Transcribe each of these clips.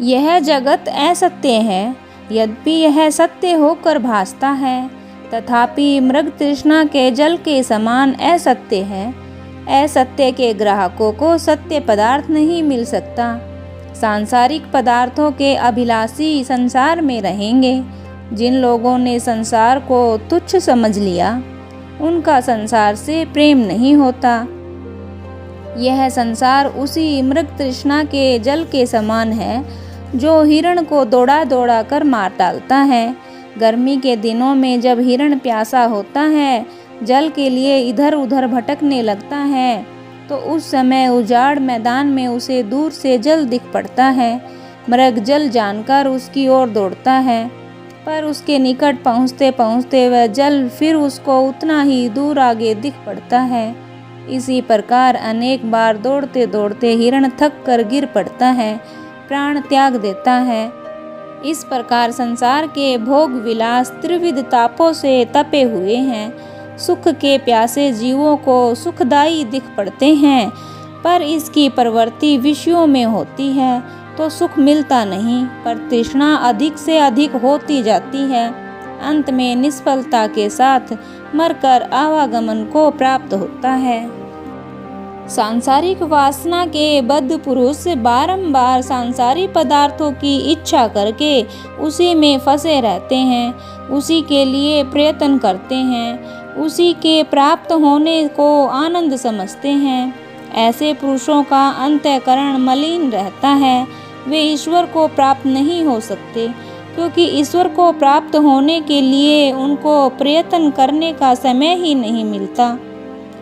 यह जगत असत्य है, यद्यपि यह सत्य होकर भासता है, तथापि मृग तृष्णा के जल के समान असत्य है। असत्य के ग्राहकों को सत्य पदार्थ नहीं मिल सकता। सांसारिक पदार्थों के अभिलाषी संसार में रहेंगे। जिन लोगों ने संसार को तुच्छ समझ लिया, उनका संसार से प्रेम नहीं होता। यह संसार उसी मृग तृष्णा के जल के समान है जो हिरण को दौड़ा दौड़ा कर मार डालता है। गर्मी के दिनों में जब हिरण प्यासा होता है, जल के लिए इधर उधर भटकने लगता है, तो उस समय उजाड़ मैदान में उसे दूर से जल दिख पड़ता है। मृग जल जानकर उसकी ओर दौड़ता है, पर उसके निकट पहुँचते पहुँचते वह जल फिर उसको उतना ही दूर आगे दिख पड़ता है। इसी प्रकार अनेक बार दौड़ते दौड़ते हिरण थक कर गिर पड़ता है, प्राण त्याग देता है। इस प्रकार संसार के भोग विलास त्रिविध तापों से तपे हुए हैं। सुख के प्यासे जीवों को सुखदायी दिख पड़ते हैं, पर इसकी प्रवृत्ति विषयों में होती है तो सुख मिलता नहीं, पर तृष्णा अधिक से अधिक होती जाती है। अंत में निष्फलता के साथ मरकर आवागमन को प्राप्त होता है। सांसारिक वासना के बद्ध पुरुष बारंबार सांसारिक पदार्थों की इच्छा करके उसी में फंसे रहते हैं, उसी के लिए प्रयत्न करते हैं, उसी के प्राप्त होने को आनंद समझते हैं। ऐसे पुरुषों का अंतःकरण मलिन रहता है। वे ईश्वर को प्राप्त नहीं हो सकते, क्योंकि ईश्वर को प्राप्त होने के लिए उनको प्रयत्न करने का समय ही नहीं मिलता।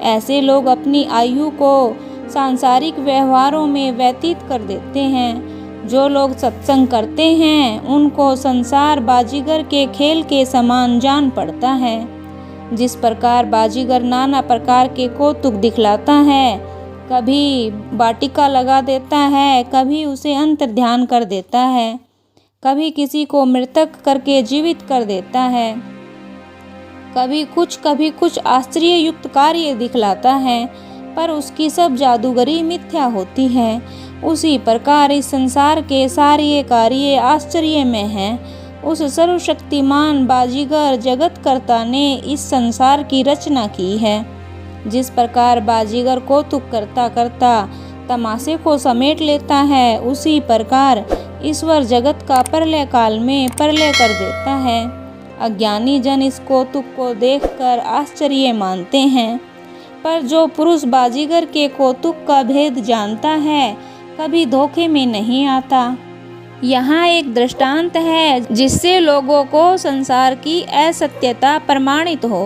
ऐसे लोग अपनी आयु को सांसारिक व्यवहारों में व्यतीत कर देते हैं। जो लोग सत्संग करते हैं, उनको संसार बाजीगर के खेल के समान जान पड़ता है। जिस प्रकार बाजीगर नाना प्रकार के कौतुक दिखलाता है, कभी बाटिका लगा देता है, कभी उसे अंतर ध्यान कर देता है, कभी किसी को मृतक करके जीवित कर देता है, कभी कुछ आश्चर्य युक्त कार्य दिखलाता है, पर उसकी सब जादूगरी मिथ्या होती है। उसी प्रकार इस संसार के सारे कार्य आश्चर्य में हैं। उस सर्वशक्तिमान बाजीगर जगतकर्ता ने इस संसार की रचना की है। जिस प्रकार बाजीगर कौतुक करता करता तमाशे को समेट लेता है, उसी प्रकार ईश्वर जगत का प्रलय काल में प्रलय कर देता है। अज्ञानी जन इस कौतुक को देखकर आश्चर्य मानते हैं, पर जो पुरुष बाजीगर के कौतुक का भेद जानता है, कभी धोखे में नहीं आता। यहाँ एक दृष्टांत है जिससे लोगों को संसार की असत्यता प्रमाणित हो।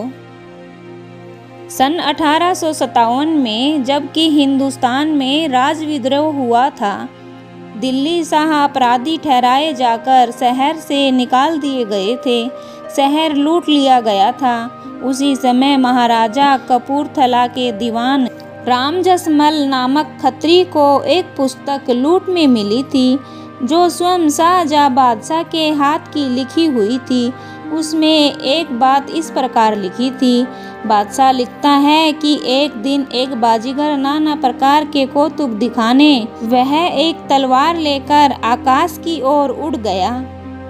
सन 1857 में जबकि हिंदुस्तान में राजविद्रोह हुआ था, दिल्ली शाह अपराधी ठहराए जाकर शहर से निकाल दिए गए थे। शहर लूट लिया गया था। उसी समय महाराजा कपूरथला के दीवान रामजसमल नामक खत्री को एक पुस्तक लूट में मिली थी, जो स्वयं शाहजहाँ बादशाह के हाथ की लिखी हुई थी। उसमें एक बात इस प्रकार लिखी थी। बादशाह लिखता है कि एक दिन एक बाजीगर नाना प्रकार के कौतुक दिखाने वह एक तलवार लेकर आकाश की ओर उड़ गया।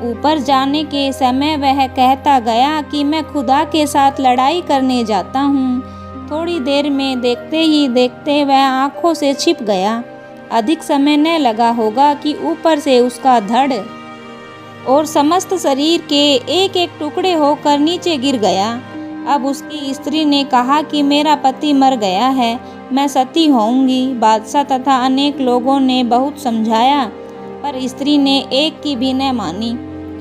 ऊपर जाने के समय वह कहता गया कि मैं खुदा के साथ लड़ाई करने जाता हूँ। थोड़ी देर में देखते ही देखते वह आँखों से छिप गया। अधिक समय न लगा होगा कि ऊपर से उसका धड़ और समस्त शरीर के एक एक टुकड़े होकर नीचे गिर गया। अब उसकी स्त्री ने कहा कि मेरा पति मर गया है, मैं सती होऊंगी। बादशाह तथा अनेक लोगों ने बहुत समझाया, पर स्त्री ने एक की भी न मानी।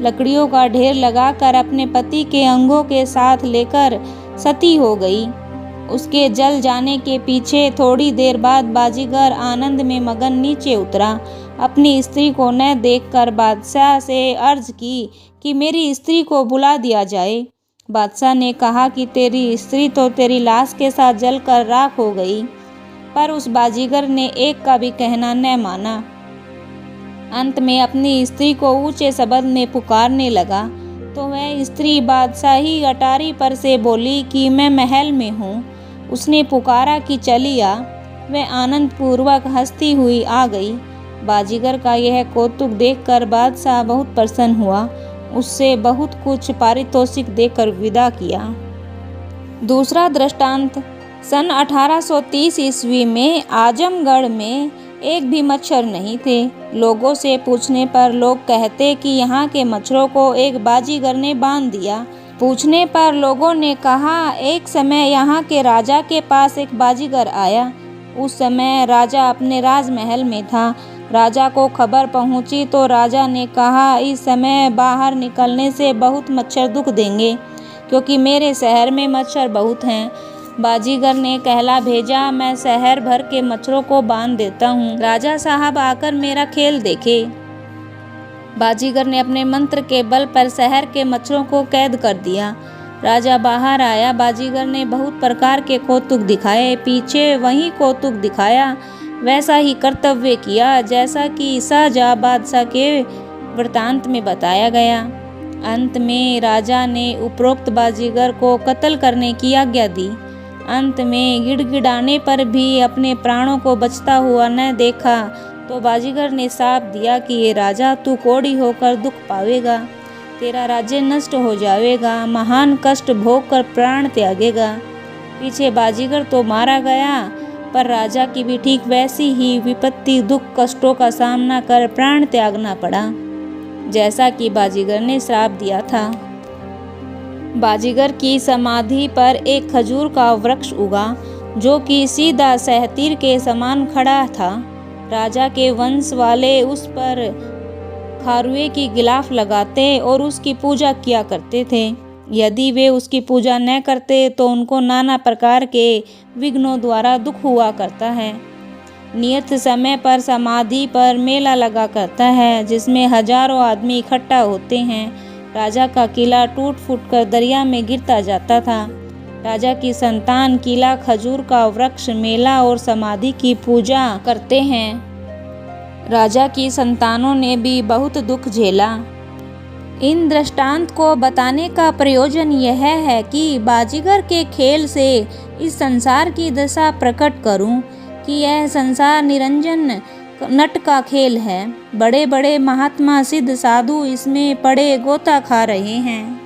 लकड़ियों का ढेर लगाकर अपने पति के अंगों के साथ लेकर सती हो गई। उसके जल जाने के पीछे थोड़ी देर बाद बाजीगर आनंद में मगन नीचे उतरा। अपनी स्त्री को न देखकर बादशाह से अर्ज की कि मेरी स्त्री को बुला दिया जाए। बादशाह ने कहा कि तेरी स्त्री तो तेरी लाश के साथ जलकर राख हो गई, पर उस बाजीगर ने एक का भी कहना न माना। अंत में अपनी स्त्री को ऊंचे शब्द में पुकारने लगा, तो वह स्त्री बादशाही अटारी पर से बोली कि मैं महल में हूँ। उसने पुकारा कि चली आ। वह आनंद पूर्वक हंसती हुई आ गई। बाजीगर का यह कौतुक देखकर बादशाह बहुत प्रसन्न हुआ, उससे बहुत कुछ पारितोषिक देकर विदा किया। दूसरा दृष्टांत, सन 1830 ईस्वी में आजमगढ़ में एक भी मच्छर नहीं थे। लोगों से पूछने पर लोग कहते कि यहाँ के मच्छरों को एक बाजीगर ने बांध दिया। पूछने पर लोगों ने कहा, एक समय यहाँ के राजा के पास एक बाजीगर आया। उस समय राजा अपने राजमहल में था। राजा को खबर पहुँची तो राजा ने कहा, इस समय बाहर निकलने से बहुत मच्छर दुख देंगे, क्योंकि मेरे शहर में मच्छर बहुत हैं। बाजीगर ने कहला भेजा, मैं शहर भर के मच्छरों को बांध देता हूँ, राजा साहब आकर मेरा खेल देखे। बाजीगर ने अपने मंत्र के बल पर शहर के मच्छरों को कैद कर दिया। राजा बाहर आया। बाजीगर ने बहुत प्रकार के कौतुक दिखाए, पीछे वही कौतुक दिखाया, वैसा ही कर्तव्य किया जैसा कि शाहजहाँ बादशाह के वृतांत में बताया गया। अंत में राजा ने उपरोक्त बाजीगर को कत्ल करने की आज्ञा दी। अंत में गिड़गिड़ाने पर भी अपने प्राणों को बचता हुआ न देखा तो बाजीगर ने शाप दिया कि ये राजा, तू कोढ़ी होकर दुख पावेगा, तेरा राज्य नष्ट हो जाएगा, महान कष्ट भोग कर प्राण त्यागेगा। पीछे बाजीगर तो मारा गया, पर राजा की भी ठीक वैसी ही विपत्ति, दुख कष्टों का सामना कर प्राण त्यागना पड़ा, जैसा कि बाजीगर ने श्राप दिया था। बाजीगर की समाधि पर एक खजूर का वृक्ष उगा, जो कि सीधा सहतीर के समान खड़ा था। राजा के वंश वाले उस पर खारुए की गिलाफ लगाते और उसकी पूजा किया करते थे। यदि वे उसकी पूजा न करते तो उनको नाना प्रकार के विघ्नों द्वारा दुख हुआ करता है। नियत समय पर समाधि पर मेला लगा करता है, जिसमें हजारों आदमी इकट्ठा होते हैं। राजा का किला टूट फूट कर दरिया में गिरता जाता था। राजा की संतान किला, खजूर का वृक्ष, मेला और समाधि की पूजा करते हैं। राजा की संतानों ने भी बहुत दुख झेला। इन दृष्टांत को बताने का प्रयोजन यह है कि बाजीगर के खेल से इस संसार की दशा प्रकट करूं कि यह संसार निरंजन नट का खेल है। बड़े बड़े महात्मा सिद्ध साधु इसमें पड़े गोता खा रहे हैं।